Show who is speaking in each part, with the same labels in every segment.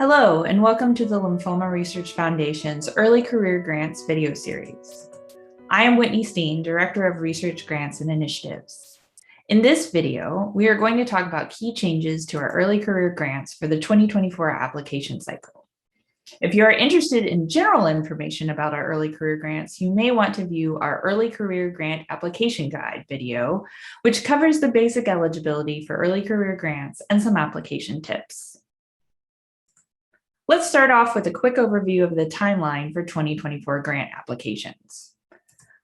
Speaker 1: Hello, and welcome to the Lymphoma Research Foundation's Early Career Grants video series. I am Whitney Steen, Director of Research Grants and Initiatives. In this video, we are going to talk about key changes to our early career grants for the 2024 application cycle. If you are interested in general information about our early career grants, you may want to view our Early Career Grant Application Guide video, which covers the basic eligibility for early career grants and some application tips. Let's start off with a quick overview of the timeline for 2024 grant applications.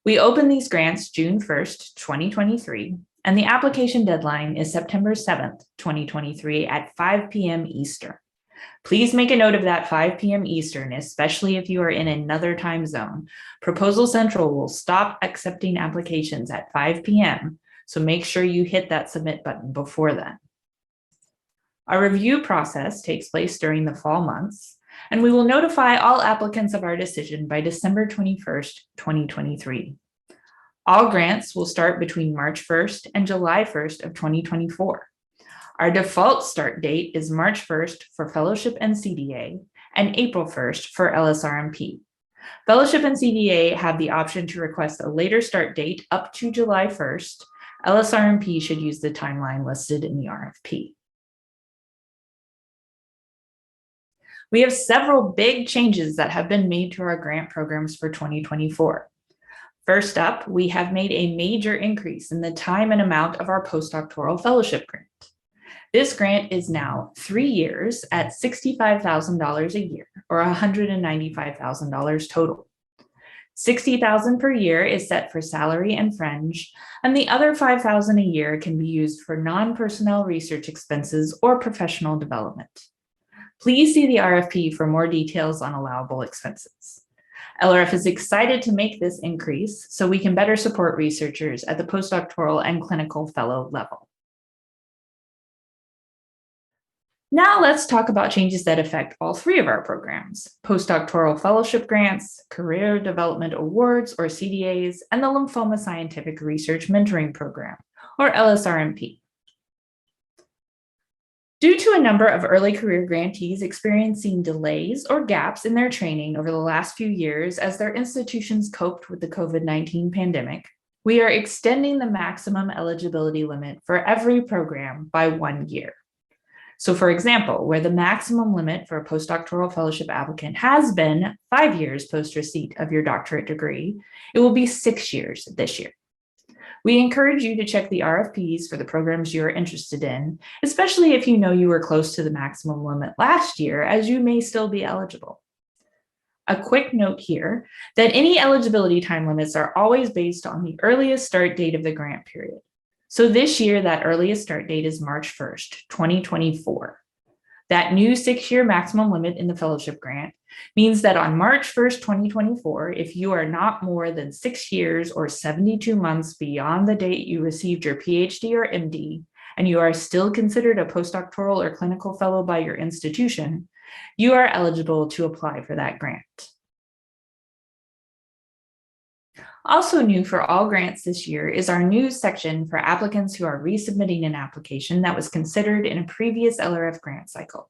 Speaker 1: We open these grants June 1st, 2023, and the application deadline is September 7th, 2023 at 5 p.m. Eastern. Please make a note of that 5 p.m. Eastern, especially if you are in another time zone. Proposal Central will stop accepting applications at 5 p.m., so make sure you hit that submit button before then. Our review process takes place during the fall months, and we will notify all applicants of our decision by December 21st, 2023. All grants will start between March 1st and July 1st of 2024. Our default start date is March 1st for Fellowship and CDA and April 1st for LSRMP. Fellowship and CDA have the option to request a later start date up to July 1st. LSRMP should use the timeline listed in the RFP. We have several big changes that have been made to our grant programs for 2024. First up, we have made a major increase in the time and amount of our postdoctoral fellowship grant. This grant is now 3 years at $65,000 a year, or $195,000 total. $60,000 per year is set for salary and fringe, and the other $5,000 a year can be used for non-personnel research expenses or professional development. Please see the RFP for more details on allowable expenses. LRF is excited to make this increase so we can better support researchers at the postdoctoral and clinical fellow level. Now let's talk about changes that affect all three of our programs: postdoctoral fellowship grants, career development awards or CDAs, and the Lymphoma Scientific Research Mentoring Program, or LSRMP. Due to a number of early career grantees experiencing delays or gaps in their training over the last few years as their institutions coped with the COVID-19 pandemic, we are extending the maximum eligibility limit for every program by 1 year. So for example, where the maximum limit for a postdoctoral fellowship applicant has been 5 years post-receipt of your doctorate degree, it will be 6 years this year. We encourage you to check the RFPs for the programs you are interested in, especially if you know you were close to the maximum limit last year, as you may still be eligible. A quick note here that any eligibility time limits are always based on the earliest start date of the grant period. So this year, that earliest start date is March 1st, 2024. That new 6-year maximum limit in the fellowship grant means that on March 1st, 2024, if you are not more than 6 years or 72 months beyond the date you received your PhD or MD, and you are still considered a postdoctoral or clinical fellow by your institution, you are eligible to apply for that grant. Also new for all grants this year is our new section for applicants who are resubmitting an application that was considered in a previous LRF grant cycle.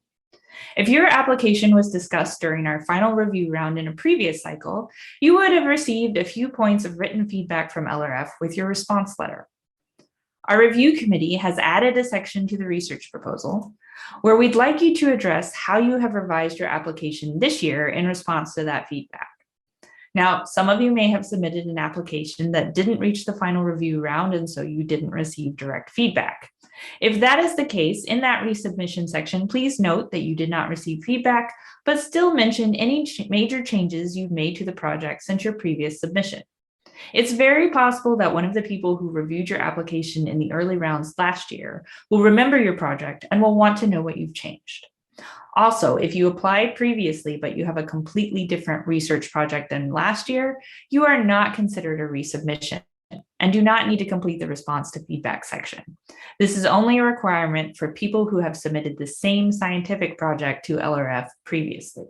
Speaker 1: If your application was discussed during our final review round in a previous cycle, you would have received a few points of written feedback from LRF with your response letter. Our review committee has added a section to the research proposal where we'd like you to address how you have revised your application this year in response to that feedback. Now, some of you may have submitted an application that didn't reach the final review round, and so you didn't receive direct feedback. If that is the case, in that resubmission section, please note that you did not receive feedback, but still mention any major changes you've made to the project since your previous submission. It's very possible that one of the people who reviewed your application in the early rounds last year will remember your project and will want to know what you've changed. Also, if you applied previously, but you have a completely different research project than last year, you are not considered a resubmission and do not need to complete the response to feedback section. This is only a requirement for people who have submitted the same scientific project to LRF previously.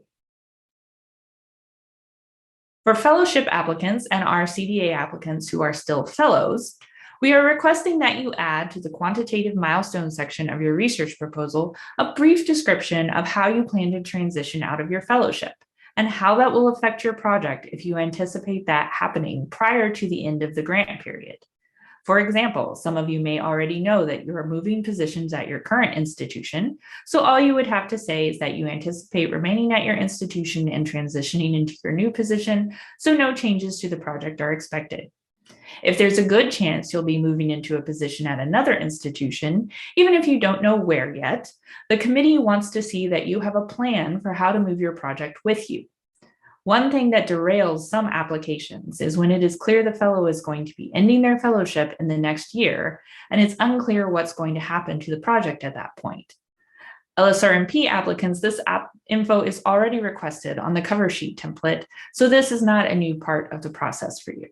Speaker 1: For fellowship applicants and our CDA applicants who are still fellows, We are requesting that you add to the quantitative milestone section of your research proposal a brief description of how you plan to transition out of your fellowship and how that will affect your project if you anticipate that happening prior to the end of the grant period. For example, some of you may already know that you are moving positions at your current institution, so all you would have to say is that you anticipate remaining at your institution and transitioning into your new position, so no changes to the project are expected. If there's a good chance you'll be moving into a position at another institution, even if you don't know where yet, the committee wants to see that you have a plan for how to move your project with you. One thing that derails some applications is when it is clear the fellow is going to be ending their fellowship in the next year, and it's unclear what's going to happen to the project at that point. LSRMP applicants, this info is already requested on the cover sheet template, so this is not a new part of the process for you.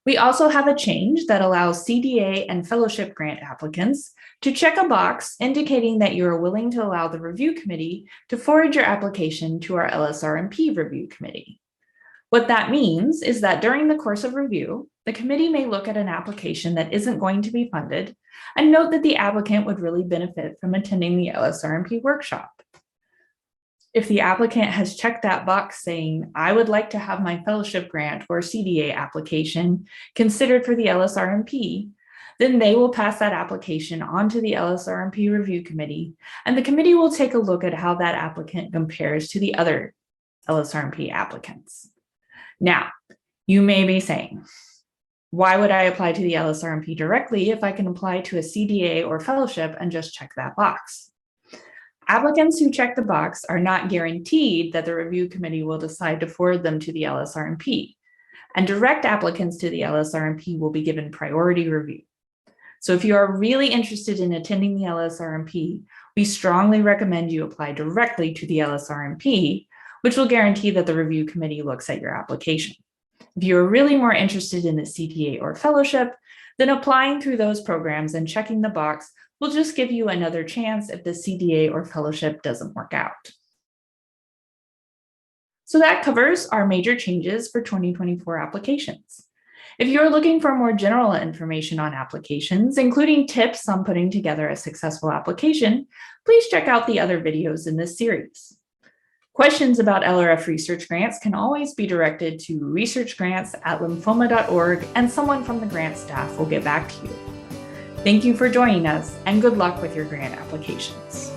Speaker 1: We also have a change that allows CDA and fellowship grant applicants to check a box indicating that you are willing to allow the review committee to forward your application to our LSRMP review committee. What that means is that during the course of review, the committee may look at an application that isn't going to be funded and note that the applicant would really benefit from attending the LSRMP workshop. If the applicant has checked that box saying, I would like to have my fellowship grant or CDA application considered for the LSRMP, then they will pass that application on to the LSRMP review committee, and the committee will take a look at how that applicant compares to the other LSRMP applicants. Now, you may be saying, why would I apply to the LSRMP directly if I can apply to a CDA or fellowship and just check that box? Applicants who check the box are not guaranteed that the review committee will decide to forward them to the LSRMP, and direct applicants to the LSRMP will be given priority review. So if you are really interested in attending the LSRMP, we strongly recommend you apply directly to the LSRMP, which will guarantee that the review committee looks at your application. If you are really more interested in the CDA or fellowship, then applying through those programs and checking the box will just give you another chance if the CDA or fellowship doesn't work out. So that covers our major changes for 2024 applications. If you're looking for more general information on applications, including tips on putting together a successful application, please check out the other videos in this series. Questions about LRF research grants can always be directed to researchgrants@lymphoma.org, and someone from the grant staff will get back to you. Thank you for joining us, and good luck with your grant applications.